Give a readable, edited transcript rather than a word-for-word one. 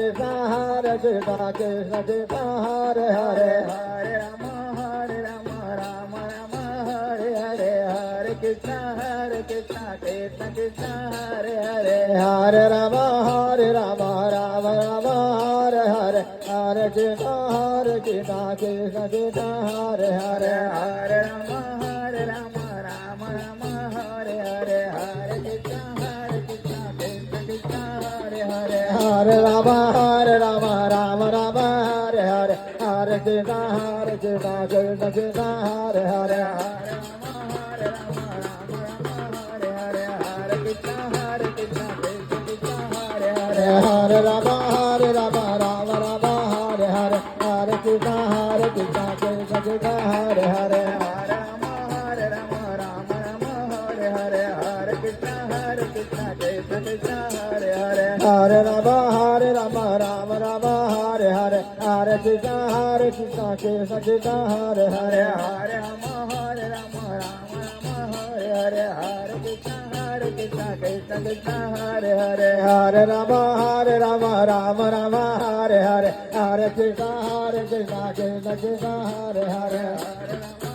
Krishna Hare Krishna Krishna Krishna Hare Hare Hare Rama Rama Rama Hare Hare Hare Krishna Krishna Krishna Hare Hare Hare Rama Rama Rama Hare Hare Hare Krishna Krishna Krishna Krishna Hare Hare Hare Rama Rama Rama Hare Hare Hare Krishna Krishna Krishna Hare Hare Hare Rama Rama Rama Hare Hare Hare Krishna Krishna Krishna Hare Hare Hare Rama Rama Rama Hare Hare Hare Krishna Krishna Krishna Hare Hare Hare Rama Rama Rama Hare Hare Hare Krishna Krishna Krishna Hare Hare Hare Rama Rama Hare Hare Hare Krishna Krishna Krishna Hare Hare Hare Rama Rama Hare Hare Hare Krishna Krishna Krishna Hare Hare Hare Rama